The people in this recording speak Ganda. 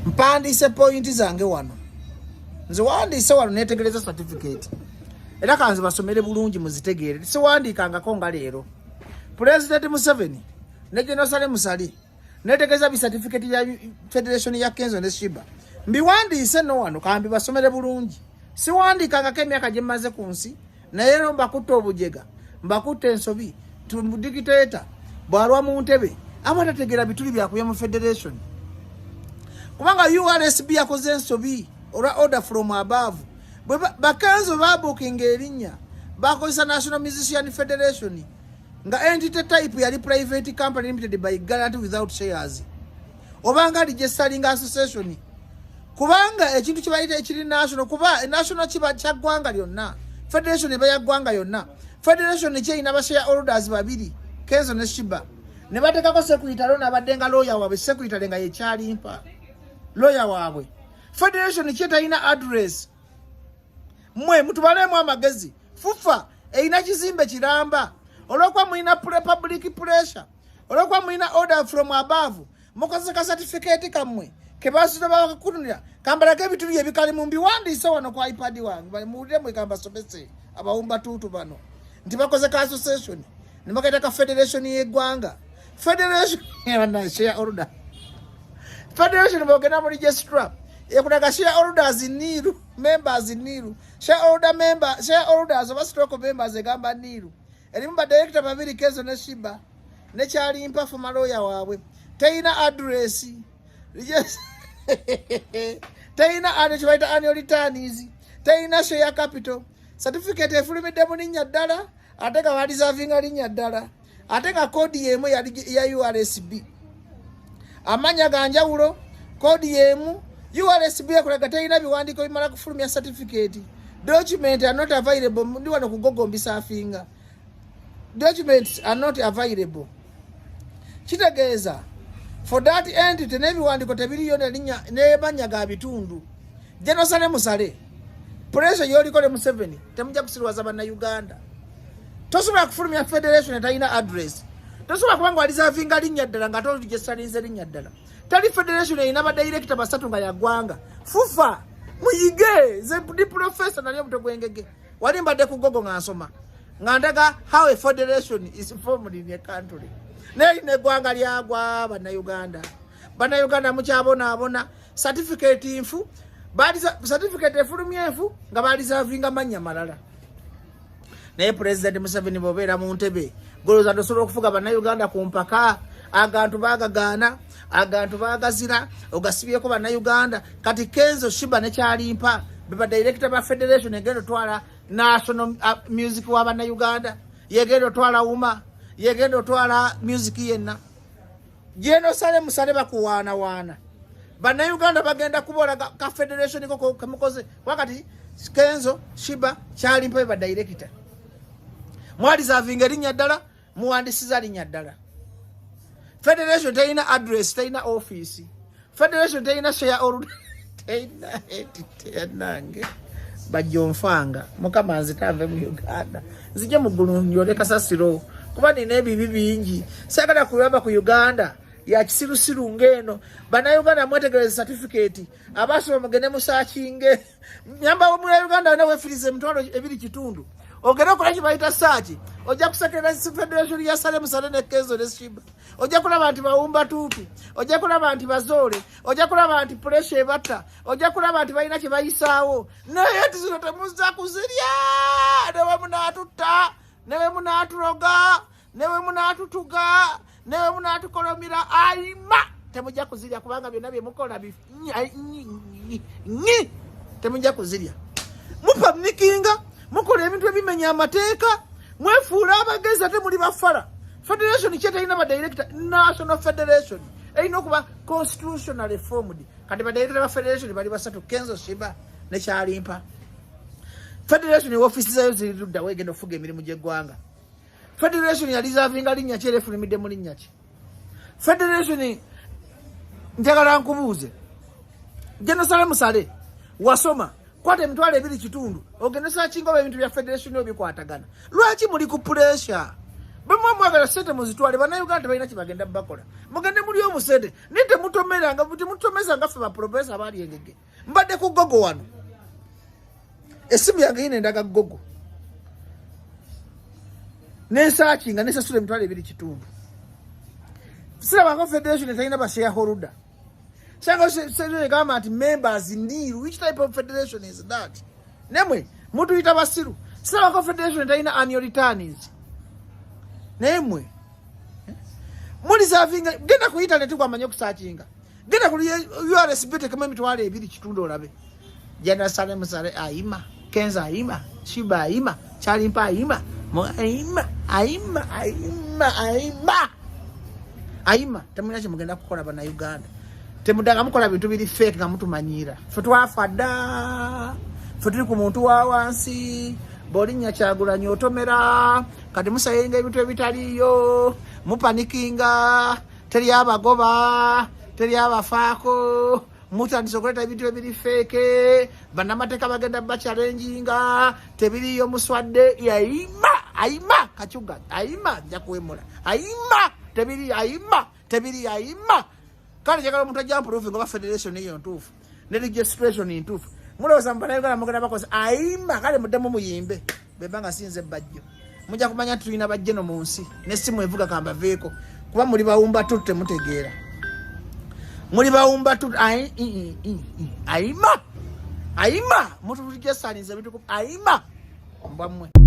mpandise point zange wano nze wandise wano netegereza certificate era kanze basomere bulungi muzitegeere siwandikangako nga leero President Museveni ne General Sale Musali netegereza bi certificate ya Federation ya Kenzo ne Sheeba mbiwandise no wano kambi basomere bulungi siwandikangako emyaka gye mmaze ku nsi naye no mbakutta obujega mbakutta ensobi tumudikiteta bwalwa mu ntebe amatategera bituli byakuya mu Federation kubanga URSB yakoze ensobi order from above bakanzo babukinga erinnya bakozesa National Musician Federation nga entity type yali private company limited by guarantee without shares obanga registering association kubanga ekintu kibayita ekiri national kuba national kiba kyagwanga lyonna Federation eba yagwanga yonna Federation kye ina ba shareholders babiri Kenzo ne Sheeba ne batekako secretary na badenga lawyer wabe secretary nga yekyali mpa lawyer waabwe Federation kye taina address mwe mutubalemu amagezi fufa eina kizimbe kiramba olokwa muina public pressure olokwa muina order from above mukozeka certificate kamwe kebasuto bakakunira kambala ebituli ebikali mu mbiwandise wano kwa iPad wange bali muulire mwe kamba sobese abawumba tutu bano nti bakozeka association ne bakaita Federation y'eggwanga Federation yana share order Federation bogena mu registrar ekulaga share orders niru members niru share order member share orders abasitoko members egamba niru elimba director babiri Kenzo ne Sheeba ne kyali mpa for lawyer waabwe taina address yes taina anachibaita annual returns taina share capital certificate efulumidde mu linnya ddala ate nga balizavinga linnya ddala ate nga kodi yemu ya URSB amanya ganjawulo kodi yemu URSB yakulaga taina biwandiko bimala kufulumya certificate documents are not available ndi wano kugogombisa afinga documents are not available kitegeeza for that entity nebiwandiko tebiriyo nebanya ga bitundu General Sale Musale pressure yoliko le Museveni temujja kusirwaza bana Uganda tosobola kufulumya Federation etaina address tosobola kubanga alizavinga linnya ddala nga toligestalinze linnya ddala tali Federation ina ba director basatu nga yagwanga fufa muyige ze di professor nalyo mutogwengege wali mbadde kugogo nga nsoma ngandaga how a federation is formed in a country ne gwanga lyagwa bana Uganda mukyabona abona certificate infu bali certificate efulumye enfu nga bali zavinga manya malala naye President Museveni bobera mu ntebe goloza ndosobola okufuga bana Uganda ku mpaka agantu bagagana agantu bagazira ogasibyeko bana Uganda kati Kenzo Sheeba ne kyalimpa beba director ba Federation egendo twala national music wa bana Uganda yegendo twala uma yegendo twala music yenna General Sale Musale bakuwana wana bana Uganda bagenda kubola ka Federation ko kamukoze wakati Kenzo Sheeba kyalimpa beba director mwali zavinga linnya ddala muwandisiza linnya ddala Federation taina address taina office Federation taina share order taina nange Bajjo mfanga mukamanzi tave mu Uganda nzije mugulu nyole kasasiro kuba nina ebibi bingi sagala kulaba ku Uganda ya kisirusiru ngeno bana Uganda mwetegereza certificate abaso bagene musachinge nyamba mu Uganda na wefirize mtwalo ebiri kitundu ogera kola kibaita sachi oja kusakira Federation ya Sale Musale ne Kenzo ne Sheeba oja kulaba anti bawumba tutu oja kulaba anti bazole oja kulaba anti pressure bata oja kulaba anti bayina kibayisaawo naye tizino temuza kuzirya newe munatuta newe munaturoga newe munatutuga newe munatukolomira aima temujja kuzirya kubanga byonna bye mukola temujja kuzirya mupa mikinga mukola ebintu ebimenya amateeka mwefuula abagezi ate muli bafala Federation kyeta ina ba director National Federation erina okuba constitutionally formed kati ba director ba Federation bali basatu Kenzo Sheeba ne kyalimpa Federation offices zayo zirudda wegenda ofuga emirimu gy'eggwanga Federation yalizavinga linnya kyerefulumidde mu linnya ki Federation njagala nkubuuze General Sale Musale wasoma kwate emitwalo ebiri kitundu ogenda sakinga ebintu bya Federation obikwatagana lwaki muli ku pressure bamwe mwagala sente muzitwale bannayuganda balina kibagenda bakola mugende muli obusente naye temutomeranga temutomeza nga ffe baprofesa baali engege mbadde ku gogo wano esimu yange yina endaga gogo nensakinga nesasula emitwalo 2.5 sirabako federation etalina bashareholder sanga gamba nti members need which type of federation is that nemwe mutuyita basiru sirabako federation etalina annual returns nemwe muli savinga genda ku internet kwamanya okusakinga genda ku URSB tekema emitwalo 2.5 olabe jana sale musale aima Kenzo aima Sheeba aima Chalimpa aima aima temuna kimugenda kukola bana Uganda temudanga mukola bintu biri fake nga mutumanyira fe twafada fe tuli ku muntu wa wansi bolinya Kyagulanyi otomera kati musayenga ebintu ebitaliyo mupanikinga teri abagoba teri abafaako mutandise okuleta ebintu ebiri feke bannamateka bagenda bachallenginga tebiriyo muswadde aima kachuga aima njakuwemula aima tebiri aima kale jagala omuntu ajja proof nga federation eyo ntuufu ne registration ntuufu mulowooza mbanauganda mugenda bakoze aima kale muddemu muyimbe bebanga sinze Bajjo mujja kumanya tulina bajjeno mu nsi nesimu evuga kamba veeko kuba muli bawumba tu temutegeera muli bawumba tu aima mutu tuligesaninze bitu aima mbamwe